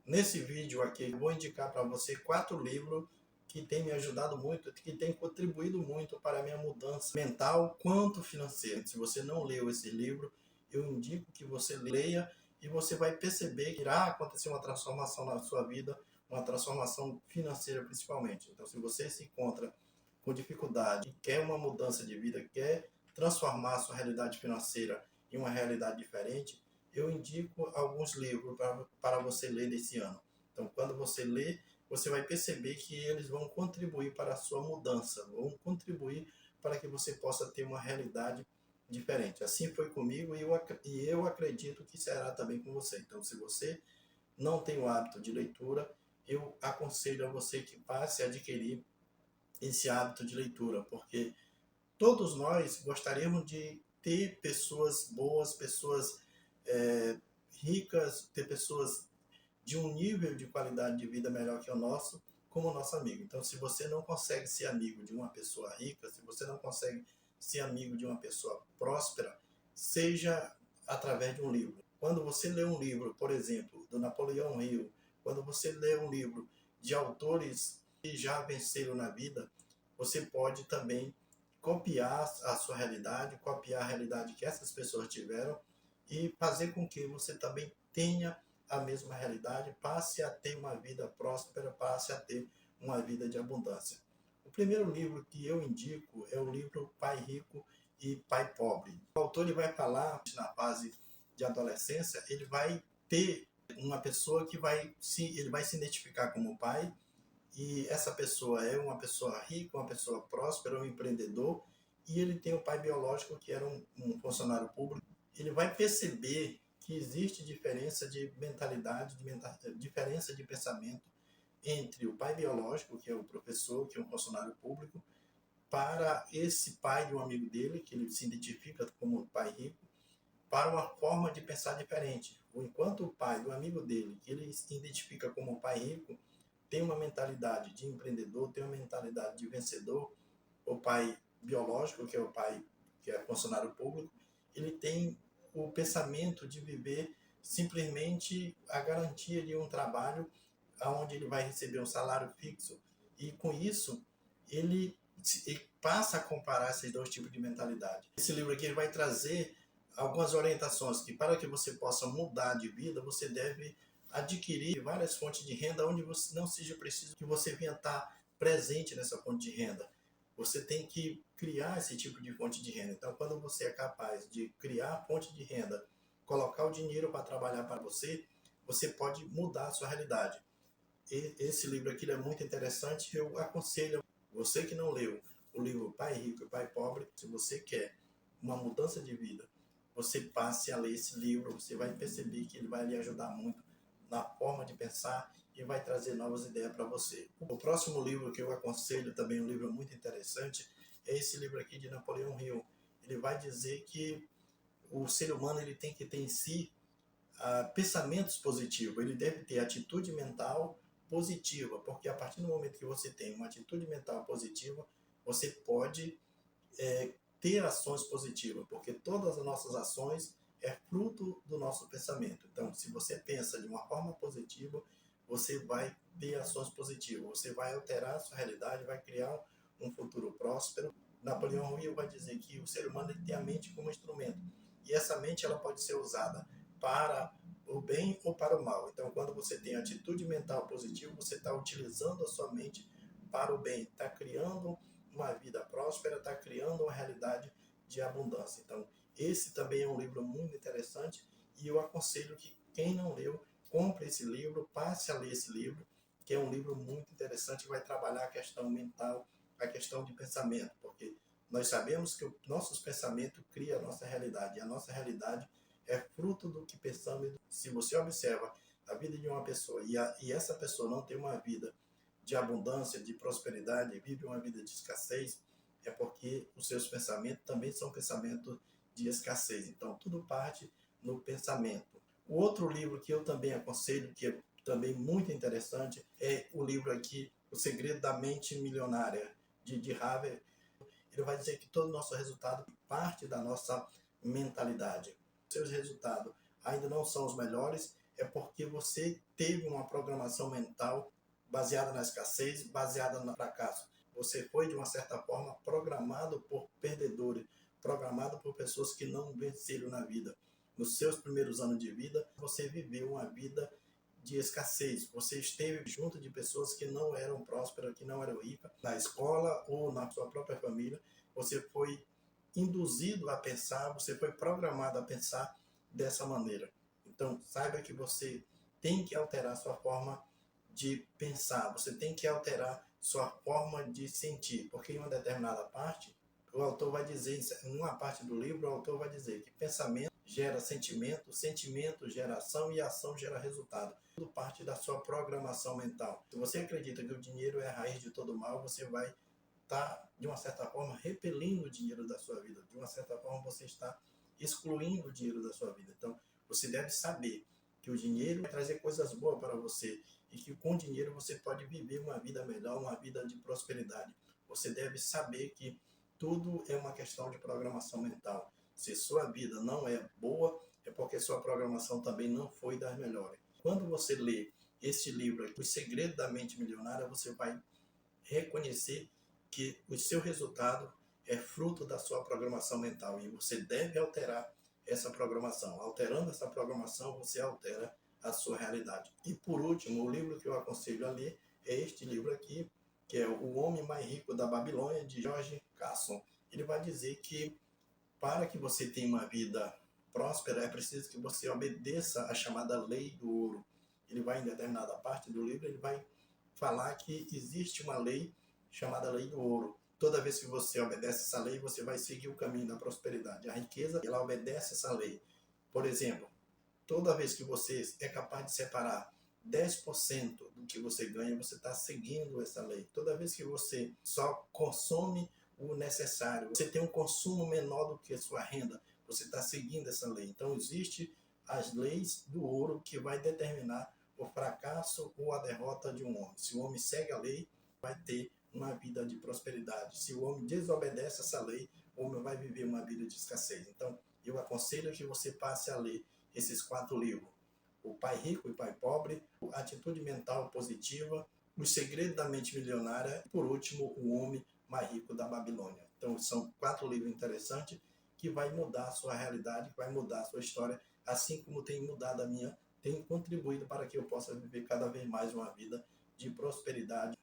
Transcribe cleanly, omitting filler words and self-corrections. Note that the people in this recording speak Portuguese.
Nesse vídeo aqui, eu vou indicar para você 4 livros que têm me ajudado muito, que têm contribuído muito para a minha mudança mental quanto financeira. Se você não leu esse livro, eu indico que você leia e você vai perceber que irá acontecer uma transformação na sua vida, uma transformação financeira principalmente. Então, se você se encontra com dificuldade e quer uma mudança de vida, quer transformar a sua realidade financeira em uma realidade diferente, eu indico alguns livros para você ler desse ano. Então, quando você lê, você vai perceber que eles vão contribuir para a sua mudança, vão contribuir para que você possa ter uma realidade diferente. Assim foi comigo e eu acredito que será também com você. Então, se você não tem o hábito de leitura, eu aconselho a você que passe a adquirir esse hábito de leitura, porque todos nós gostaríamos de ter pessoas boas, pessoas ricas, ter pessoas de um nível de qualidade de vida melhor que o nosso, como nosso amigo. Então, se você não consegue ser amigo de uma pessoa rica, se você não consegue ser amigo de uma pessoa próspera, seja através de um livro. Quando você lê um livro, por exemplo, do Napoleão Hill, quando você lê um livro de autores que já venceram na vida, você pode também copiar a sua realidade, copiar a realidade que essas pessoas tiveram e fazer com que você também tenha a mesma realidade, passe a ter uma vida próspera, passe a ter uma vida de abundância. O primeiro livro que eu indico é o livro Pai Rico e Pai Pobre. O autor ele vai falar, na fase de adolescência, ele vai ter uma pessoa que ele vai se identificar como pai, e essa pessoa é uma pessoa rica, uma pessoa próspera, um empreendedor, e ele tem o pai biológico que era um funcionário público. Ele vai perceber que existe diferença de mentalidade, diferença de pensamento entre o pai biológico, que é o professor, que é um funcionário público, para esse pai de um amigo dele, que ele se identifica como pai rico, para uma forma de pensar diferente. Enquanto o pai do amigo dele, que ele se identifica como pai rico, tem uma mentalidade de empreendedor, tem uma mentalidade de vencedor, o pai biológico, que é o pai que é funcionário público, ele tem o pensamento de viver simplesmente a garantia de um trabalho onde ele vai receber um salário fixo, e com isso ele passa a comparar esses dois tipos de mentalidade. Esse livro aqui ele vai trazer algumas orientações que, para que você possa mudar de vida, você deve adquirir várias fontes de renda onde você não seja preciso que você venha estar presente nessa fonte de renda. Você tem que criar esse tipo de fonte de renda. Então, quando você é capaz de criar a fonte de renda, colocar o dinheiro para trabalhar para você, você pode mudar a sua realidade. Esse livro aqui é muito interessante. Eu aconselho você que não leu o livro Pai Rico e Pai Pobre, se você quer uma mudança de vida, você passe a ler esse livro. Você vai perceber que ele vai lhe ajudar muito na forma de pensar e vai trazer novas ideias para você. O próximo livro que eu aconselho, também um livro muito interessante, é esse livro aqui de Napoleão Hill. Ele vai dizer que o ser humano ele tem que ter em si pensamentos positivos, ele deve ter atitude mental positiva, porque a partir do momento que você tem uma atitude mental positiva, você pode ter ações positivas, porque todas as nossas ações é fruto do nosso pensamento. Então, se você pensa de uma forma positiva, você vai ter ações positivas, você vai alterar a sua realidade, vai criar um futuro próspero. Napoleão Hill vai dizer que o ser humano ele tem a mente como instrumento, e essa mente ela pode ser usada para o bem ou para o mal. Então, quando você tem atitude mental positiva, você está utilizando a sua mente para o bem, está criando uma vida próspera, está criando uma realidade de abundância. Então, esse também é um livro muito interessante e eu aconselho que quem não leu, compre esse livro, passe a ler esse livro, que é um livro muito interessante e vai trabalhar a questão mental, a questão de pensamento, porque nós sabemos que os nossos pensamentos criam a nossa realidade, e a nossa realidade é fruto do que pensamos. Se você observa a vida de uma pessoa e essa pessoa não tem uma vida de abundância, de prosperidade, vive uma vida de escassez, é porque os seus pensamentos também são pensamentos de escassez. Então, tudo parte no pensamento. O outro livro que eu também aconselho, que é também muito interessante, é o livro aqui, O Segredo da Mente Milionária, de Harvey. Ele vai dizer que todo o nosso resultado parte da nossa mentalidade. Seus resultados ainda não são os melhores, é porque você teve uma programação mental baseada na escassez, baseada no fracasso. Você foi, de uma certa forma, programado por perdedores, programado por pessoas que não venceram na vida. Nos seus primeiros anos de vida, você viveu uma vida de escassez. Você esteve junto de pessoas que não eram prósperas, que não eram ricas, na escola ou na sua própria família. Você foi induzido a pensar, você foi programado a pensar dessa maneira. Então, saiba que você tem que alterar sua forma de pensar, você tem que alterar sua forma de sentir, porque em uma determinada parte, o autor vai dizer, em uma parte do livro, o autor vai dizer que pensamento gera sentimento, sentimento gera ação e ação gera resultado. Tudo parte da sua programação mental. Se você acredita que o dinheiro é a raiz de todo mal, você vai estar, de uma certa forma, repelindo o dinheiro da sua vida. De uma certa forma, você está excluindo o dinheiro da sua vida. Então, você deve saber que o dinheiro vai trazer coisas boas para você e que com dinheiro você pode viver uma vida melhor, uma vida de prosperidade. Você deve saber que tudo é uma questão de programação mental. Se sua vida não é boa, é porque sua programação também não foi das melhores. Quando você lê este livro, Os Segredos da Mente Milionária, você vai reconhecer que o seu resultado é fruto da sua programação mental e você deve alterar essa programação. Alterando essa programação, você altera a sua realidade. E por último, o livro que eu aconselho a ler é este livro aqui, que é O Homem Mais Rico da Babilônia, de George Carson. Ele vai dizer que para que você tenha uma vida próspera, é preciso que você obedeça a chamada lei do ouro. Ele vai, em determinada parte do livro, ele vai falar que existe uma lei chamada lei do ouro. Toda vez que você obedece essa lei, você vai seguir o caminho da prosperidade. A riqueza, ela obedece essa lei. Por exemplo, toda vez que você é capaz de separar 10% do que você ganha, você está seguindo essa lei. Toda vez que você só consome o necessário, você tem um consumo menor do que a sua renda, você está seguindo essa lei. Então, existe as leis do ouro que vai determinar o fracasso ou a derrota de um homem. Se o homem segue a lei, vai ter uma vida de prosperidade. Se o homem desobedece essa lei, o homem vai viver uma vida de escassez. Então, eu aconselho que você passe a ler esses 4 livros: O Pai Rico e o Pai Pobre, Atitude Mental Positiva, Os Segredos da Mente Milionária e, por último, O Homem Mais Rico da Babilônia. Então, são 4 livros interessantes que vai mudar a sua realidade, vai mudar a sua história, assim como tem mudado a minha, tem contribuído para que eu possa viver cada vez mais uma vida de prosperidade.